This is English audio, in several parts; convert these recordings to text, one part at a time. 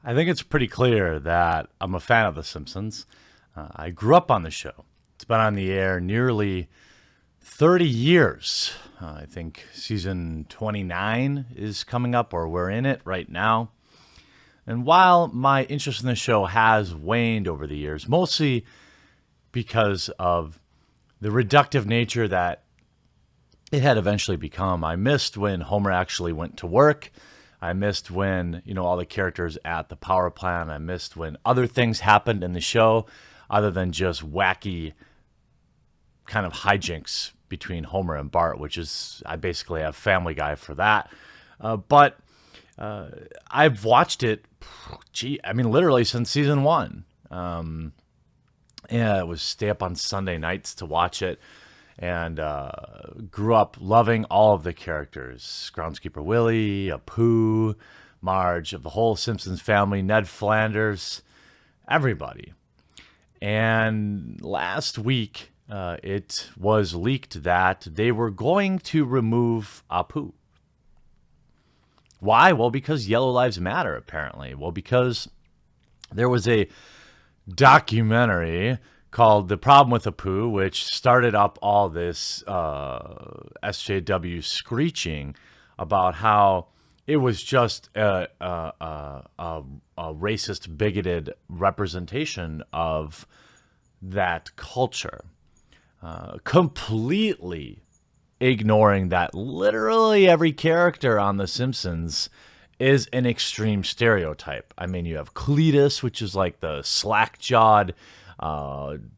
I think it's pretty clear that I'm a fan of The Simpsons. I grew up on the show. It's been on the air nearly 30 years. I think season 29 is coming up, or we're in it right now. And while my interest in the show has waned over the years, mostly because of the reductive nature that it had eventually become, I missed when Homer actually went to work. I missed when, all the characters at the power plant. I missed when other things happened in the show other than just wacky kind of hijinks between Homer and Bart, which is, I basically have Family Guy for that. But I've watched it, literally since season one. It was stay up on Sunday nights to watch it. And grew up loving all of the characters. Groundskeeper Willie, Apu, Marge, of the whole Simpsons family, Ned Flanders, everybody. And last week, it was leaked that they were going to remove Apu. Why? Well, because Yellow Lives Matter, apparently. Well, because there was a documentary called The Problem with Apu, which started up all this SJW screeching about how it was just a racist, bigoted representation of that culture. Completely ignoring that literally every character on The Simpsons is an extreme stereotype. I mean, you have Cletus, which is like the slack-jawed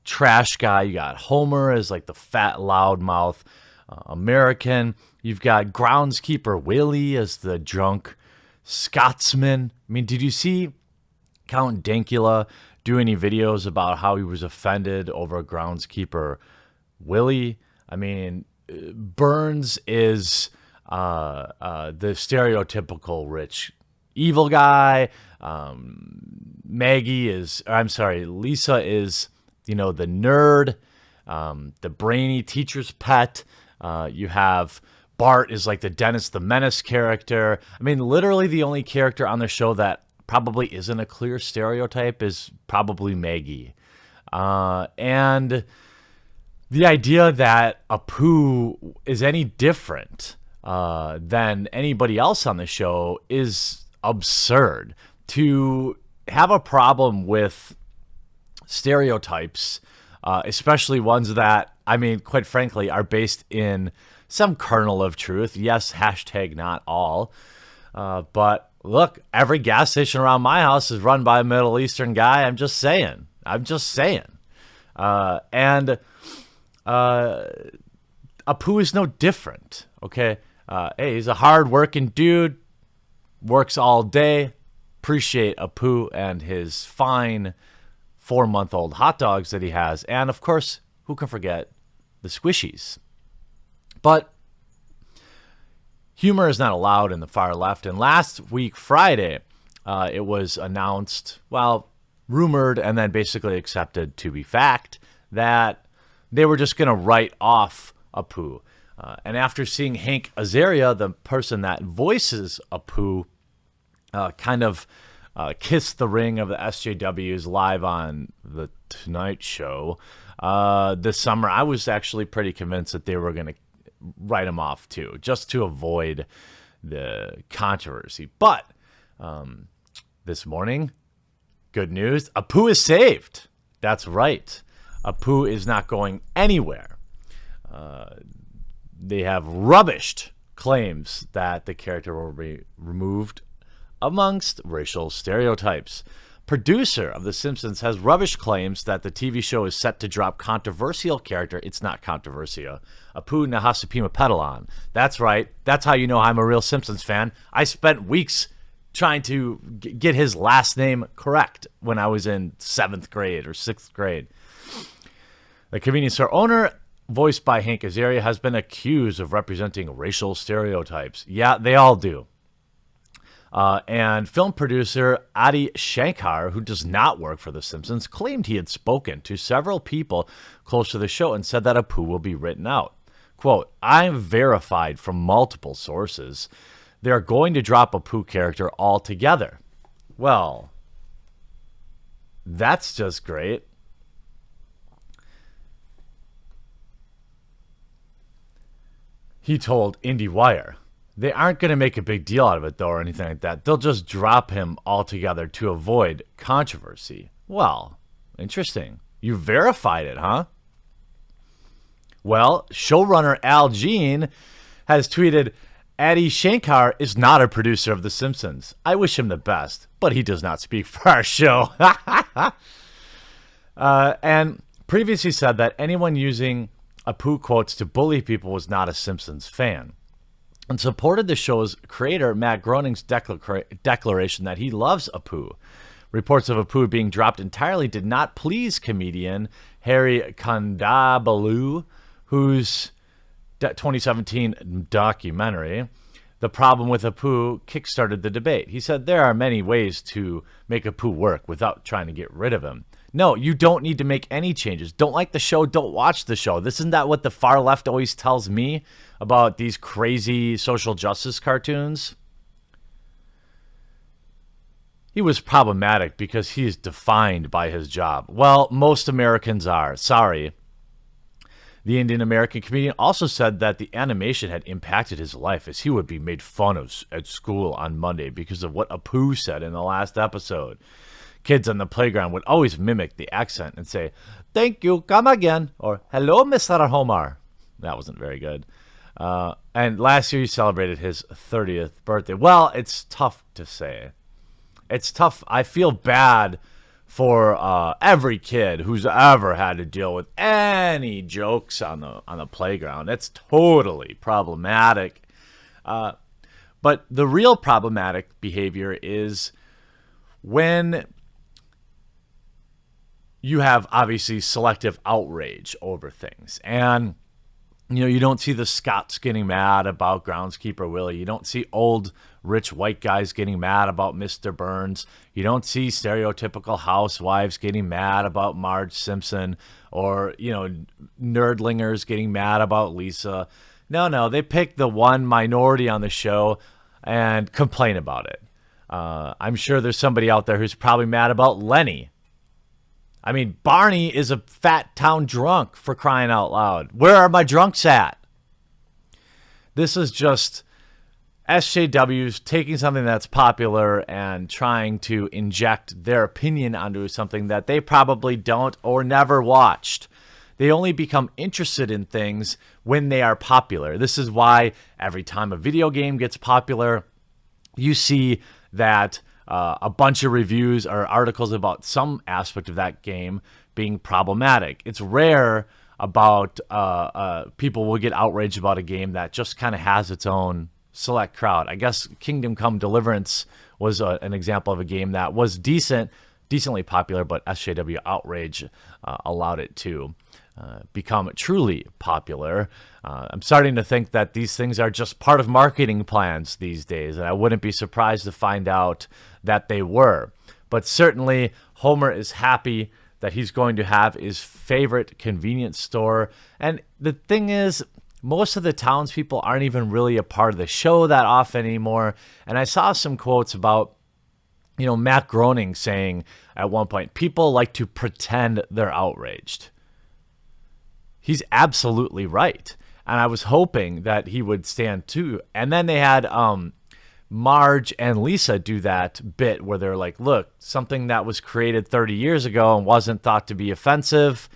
trash guy. You got Homer as like the fat loudmouth American. You've got groundskeeper Willie as the drunk Scotsman. I mean, did you see Count Dankula do any videos about how he was offended over groundskeeper Willie? I mean, Burns is the stereotypical rich evil guy. Lisa is, the nerd, the brainy teacher's pet. You have Bart is like the Dennis the Menace character. I mean, literally the only character on the show that probably isn't a clear stereotype is probably Maggie. And the idea that Apu is any different than anybody else on the show is absurd. To have a problem with stereotypes, especially ones that, quite frankly, are based in some kernel of truth. Yes, hashtag not all. But look, every gas station around my house is run by a Middle Eastern guy. I'm just saying. And Apu is no different, okay? Hey, he's a hard-working dude, works all day. Appreciate Apu and his fine 4-month-old hot dogs that he has. And, of course, who can forget the squishies? But humor is not allowed in the far left. And last week, Friday, it was announced, rumored and then basically accepted to be fact, that they were just going to write off Apu. And after seeing Hank Azaria, the person that voices Apu, kind of kiss the ring of the SJWs live on The Tonight Show this summer, I was actually pretty convinced that they were going to write him off too, just to avoid the controversy. But this morning, good news, Apu is saved. That's right. Apu is not going anywhere. They have rubbished claims that the character will be removed amongst racial stereotypes. Producer of The Simpsons has rubbished claims that the TV show is set to drop controversial character. It's not controversial. Apu Nahasapima Petalon. That's right. That's how you know I'm a real Simpsons fan. I spent weeks trying to get his last name correct when I was in 7th grade or 6th grade. The convenience store owner, voiced by Hank Azaria, has been accused of representing racial stereotypes. Yeah, they all do. And film producer Adi Shankar, who does not work for The Simpsons, claimed he had spoken to several people close to the show and said that Apu will be written out. Quote, "I'm verified from multiple sources. They're going to drop Apu character altogether." Well, that's just great. He told IndieWire, they aren't going to make a big deal out of it, though, or anything like that. They'll just drop him altogether to avoid controversy. Well, interesting. You verified it, huh? Well, showrunner Al Jean has tweeted, Adi Shankar is not a producer of The Simpsons. I wish him the best, but he does not speak for our show. And previously said that anyone using Apu quotes to bully people was not a Simpsons fan, and supported the show's creator Matt Groening's declaration that he loves Apu. Reports of Apu being dropped entirely did not please comedian Harry Kondabalu, whose 2017 documentary, The Problem with Apu, kickstarted the debate. He said there are many ways to make Apu work without trying to get rid of him. No, you don't need to make any changes. Don't like the show, don't watch the show. Isn't that what the far left always tells me about these crazy social justice cartoons? He was problematic because he is defined by his job. Well, most Americans are. Sorry. The Indian American comedian also said that the animation had impacted his life, as he would be made fun of at school on Monday because of what Apu said in the last episode. Kids on the playground would always mimic the accent and say, "Thank you, come again," or "Hello, Mr. Homer." That wasn't very good. And last year he celebrated his 30th birthday. Well, it's tough to say. It's tough. I feel bad for every kid who's ever had to deal with any jokes on the playground. That's totally problematic. But the real problematic behavior is when you have obviously selective outrage over things. And, you don't see the Scots getting mad about groundskeeper Willie. You don't see old rich white guys getting mad about Mr. Burns. You don't see stereotypical housewives getting mad about Marge Simpson, or, nerdlingers getting mad about Lisa. No, they pick the one minority on the show and complain about it. I'm sure there's somebody out there who's probably mad about Lenny. I mean, Barney is a fat town drunk, for crying out loud. Where are my drunks at? This is just SJWs taking something that's popular and trying to inject their opinion onto something that they probably don't or never watched. They only become interested in things when they are popular. This is why every time a video game gets popular, you see that a bunch of reviews or articles about some aspect of that game being problematic. It's rare about people will get outraged about a game that just kind of has its own select crowd. I guess Kingdom Come Deliverance was an example of a game that was decently popular, but SJW outrage allowed it to become truly popular. I'm starting to think that these things are just part of marketing plans these days, and I wouldn't be surprised to find out that they were. But certainly, Homer is happy that he's going to have his favorite convenience store. And the thing is, most of the townspeople aren't even really a part of the show that often anymore. And I saw some quotes about, Matt Groening saying at one point, people like to pretend they're outraged. He's absolutely right. And I was hoping that he would stand too. And then they had Marge and Lisa do that bit where they're like, look, something that was created 30 years ago and wasn't thought to be offensive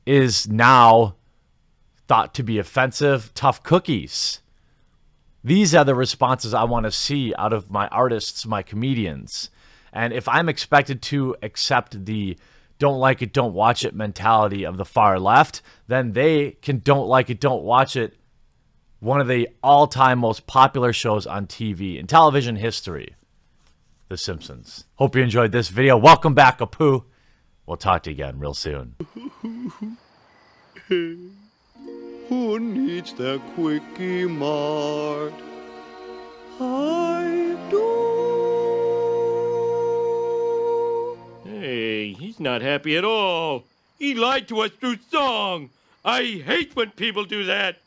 is now thought to be offensive. Tough cookies. These are the responses I want to see out of my artists, my comedians. And if I'm expected to accept the don't like it, don't watch it mentality of the far left, then they can don't like it, don't watch it, one of the all-time most popular shows on TV in television history, The Simpsons. Hope you enjoyed this video. Welcome back, Apu. We'll talk to you again real soon. Who needs the Quickie Mart? I do. Hey, he's not happy at all. He lied to us through song. I hate when people do that.